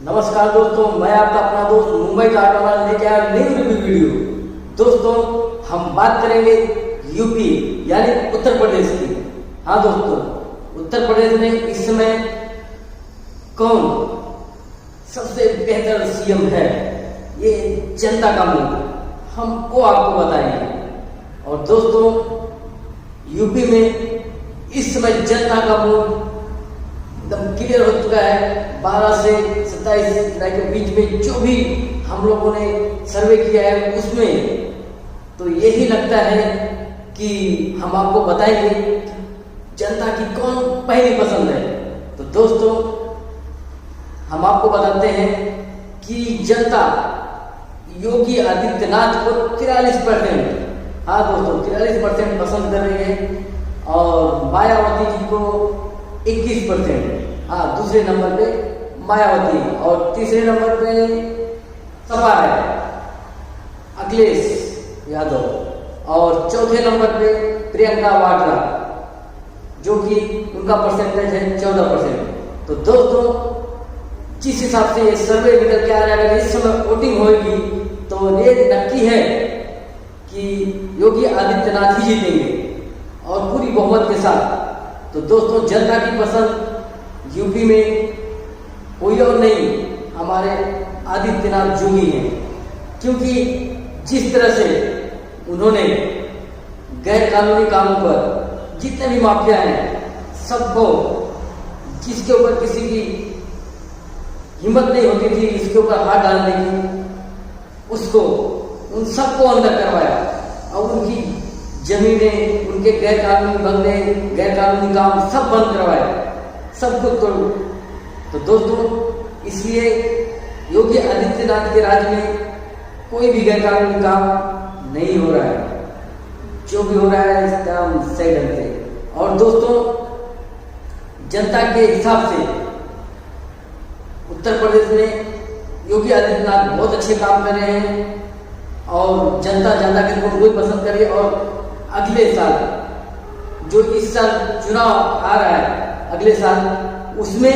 नमस्कार दोस्तों, मैं आपका अपना दोस्त मुंबई का ऑटो वाला लेके आया न्यू रिव्यू वीडियो। दोस्तों, हम बात करेंगे यूपी यानी उत्तर प्रदेश की। हाँ दोस्तों, उत्तर प्रदेश में इस समय कौन सबसे बेहतर सीएम है, ये जनता का मूड हम वो आपको बताएंगे। और दोस्तों, यूपी में इस समय जनता का मूड एकदम क्लियर हो चुका है। 12 से 27 जुलाई के बीच में जो भी हम लोगों ने सर्वे किया है उसमें तो यही लगता है कि हम आपको बताएंगे जनता की कौन पहली पसंद है। तो दोस्तों, हम आपको बताते हैं कि जनता योगी आदित्यनाथ को 43%, हाँ दोस्तों 43% पसंद कर रही है और मायावती जी को 21%। हाँ, दूसरे नंबर पे मायावती और तीसरे नंबर पे सपा है अखिलेश यादव और चौथे नंबर पे प्रियंका वाड्रा जो कि उनका परसेंटेज है 14%। तो दोस्तों, जिस हिसाब से ये सर्वे निकल के आ रहा है, अगर इस समय वोटिंग होगी तो ये नक्की है कि योगी आदित्यनाथ ही जीतेंगे और पूरी बहुमत के साथ। तो दोस्तों, जनता की पसंद यूपी में कोई और नहीं, हमारे आदित्यनाथ जोगी हैं। क्योंकि जिस तरह से उन्होंने गैर कानूनी कामों पर जितने भी माफिया हैं सबको, जिसके ऊपर किसी की हिम्मत नहीं होती थी इसके ऊपर हाथ डालने की, उसको उन सबको अंदर करवाया और उनकी जमीनें, उनके गैर कानूनी बंगले, गैर कानूनी काम सब बंद करवाए, सब कुछ तोड़। तो दोस्तों, इसलिए योगी आदित्यनाथ के राज में कोई भी गैर कानूनी काम नहीं हो रहा है, जो भी हो रहा है एकदम सही ढंग से। और दोस्तों, जनता के हिसाब से उत्तर प्रदेश में योगी आदित्यनाथ बहुत अच्छे काम कर रहे हैं और जनता के उनको पसंद करे। और अगले साल जो इस साल चुनाव आ रहा है, अगले साल उसमें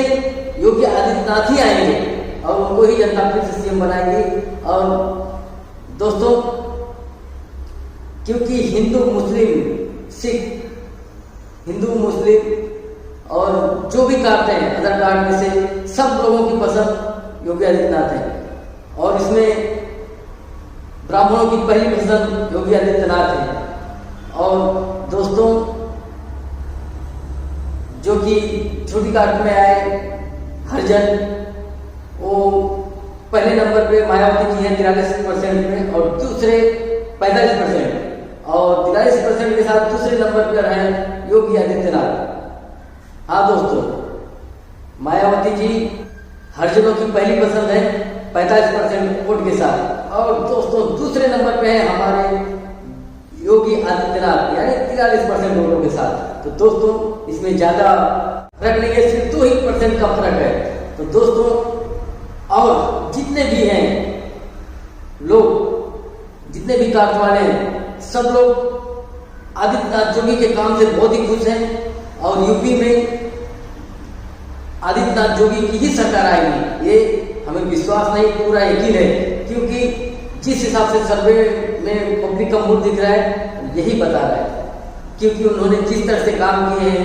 योगी आदित्यनाथ ही आएंगे और उनको ही जनता फिर से सीएम बनाएंगे। और दोस्तों, क्योंकि हिंदू मुस्लिम सिख, हिंदू मुस्लिम और जो भी कास्ट हैं अदर कास्ट में से सब लोगों की पसंद योगी आदित्यनाथ है और इसमें ब्राह्मणों की पहली पसंद योगी आदित्यनाथ है। और दोस्तों, जो कि छोटी कास्ट में आए हरिजन, वो पहले नंबर पे मायावती जी हैं 43% में और दूसरे 45% और 43% के साथ दूसरे नंबर पर हैं योगी आदित्यनाथ। हाँ दोस्तों, मायावती जी हरिजनों की पहली पसंद है 45% वोट के साथ। और दोस्तों, दूसरे नंबर पे है हमारे योगी आदित्यनाथ यानी 43% वोटों के साथ। तो दोस्तों, इसमें ज्यादा फर्क नहीं है, सिर्फ 2% का फर्क है। तो दोस्तों, और जितने भी हैं लोग, जितने भी कास्ट वाले हैं, सब लोग आदित्यनाथ जोगी के काम से बहुत ही खुश हैं और यूपी में आदित्यनाथ जोगी की ही सरकार आएगी, ये हमें विश्वास नहीं, पूरा यकीन है। क्योंकि जिस हिसाब से सर्वे में पब्लिक का मूड दिख रहा है यही बता रहा है। क्योंकि उन्होंने जिस तरह से काम किए हैं,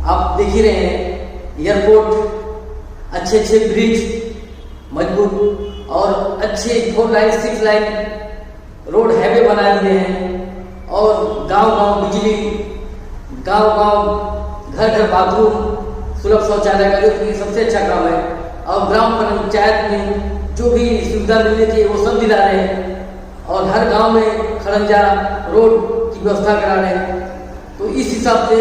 आप देख ही रहे हैं, एयरपोर्ट, अच्छे ब्रिज मजबूत और अच्छे 4 लाइन 6 लाइन रोड हाईवे बना दिए हैं और गांव-गांव बिजली, गांव-गांव घर बाथरूम, सुलभ शौचालय का जो सबसे अच्छा काम है। और ग्राम पंचायत में जो भी सुविधा मिलनी चाहिए वो सब दिला रहे हैं और हर गांव में खड़ंजा रोड की व्यवस्था करा रहे हैं। तो इस हिसाब से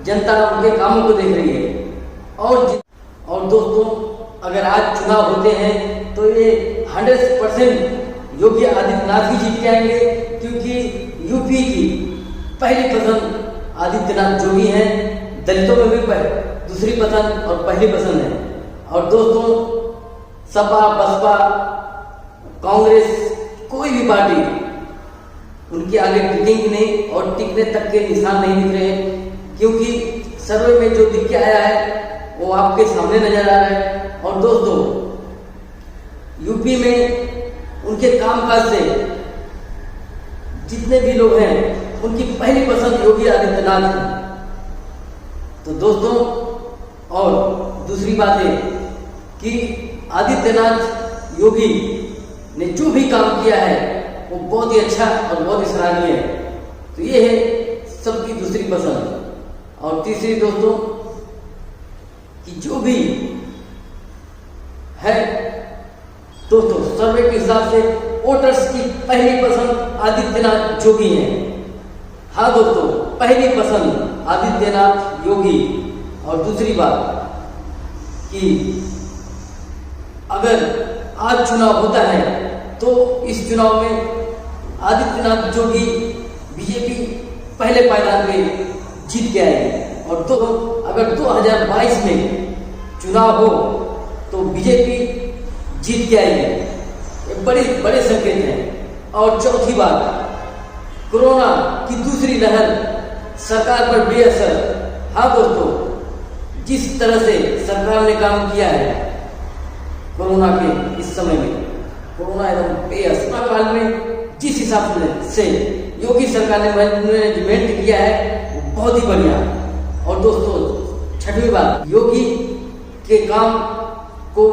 जनता उनके कामों को देख रही है। और दोस्तों, अगर आज चुनाव होते हैं तो ये 100% योगी आदित्यनाथ ही जीत के आएंगे। क्योंकि यूपी की पहली पसंद आदित्यनाथ जोगी हैं, दलितों में भी दूसरी पसंद और पहली पसंद है। और दोस्तों, सपा, बसपा, कांग्रेस, कोई भी पार्टी उनके आगे टिकेंगी नहीं और टिकने तक के निशान नहीं दिख रहे हैं। क्योंकि सर्वे में जो दिख के आया है वो आपके सामने नजर आ रहा है। और दोस्तों, यूपी में उनके कामकाज से जितने भी लोग हैं उनकी पहली पसंद योगी आदित्यनाथ है। तो दोस्तों, और दूसरी बात है कि आदित्यनाथ योगी ने जो भी काम किया है वो बहुत ही अच्छा और बहुत ही सराहनीय है। तो ये है सबकी दूसरी पसंद। और तीसरी दोस्तों, कि जो भी है दोस्तों, सर्वे के हिसाब से वोटर्स की पहली पसंद आदित्यनाथ योगी है। हाँ दोस्तों, पहली पसंद आदित्यनाथ योगी। और दूसरी बात कि अगर आज चुनाव होता है तो इस चुनाव में आदित्यनाथ योगी बीजेपी पहले पायदान पे जीत के आएगी। और तो अगर 2022 में चुनाव हो तो बीजेपी जीत के आएगी। ये बड़े बड़े संकेत हैं। और चौथी बात, कोरोना की दूसरी लहर सरकार पर बेअसर। हाँ दोस्तों, जिस तरह से सरकार ने काम किया है कोरोना के इस समय में, कोरोना एकदम बेअसर काल में जिस हिसाब से योगी सरकार ने मैनेजमेंट किया है वो बहुत ही बढ़िया। और दोस्तों, छठवीं बात, योगी के काम को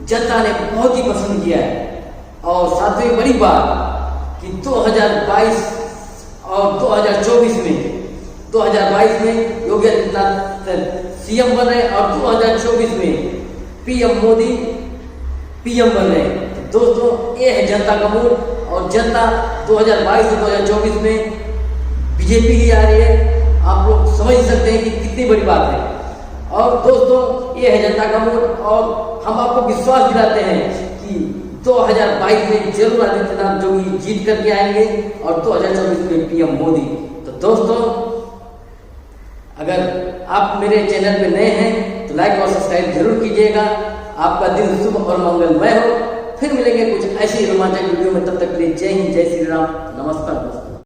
जनता ने बहुत ही पसंद किया है। और सातवीं बड़ी बात कि 2022 और 2024 में 2022 में योगी आदित्यनाथ सीएम बन रहे और 2024 में पीएम मोदी पीएम बन रहे। तो दोस्तों, ये है जनता का मूड। और जनता 2022 से 2024 में बीजेपी ही आ रही है। आप लोग समझ सकते हैं कि कितनी बड़ी बात है। और दोस्तों, ये है जनता का मूड। और हम आपको विश्वास दिलाते हैं कि 2022 में जरूर आदित्यनाथ योगी जीत करके आएंगे और 2024 में पीएम मोदी। तो दोस्तों, अगर आप मेरे चैनल पे नए हैं तो लाइक और सब्सक्राइब जरूर कीजिएगा। आपका दिन शुभ और मंगलमय हो। फिर मिलेंगे कुछ ऐसी रोमांचक वीडियो में। तब तक के लिए जय हिंद, जय श्री राम, नमस्कार दोस्तों।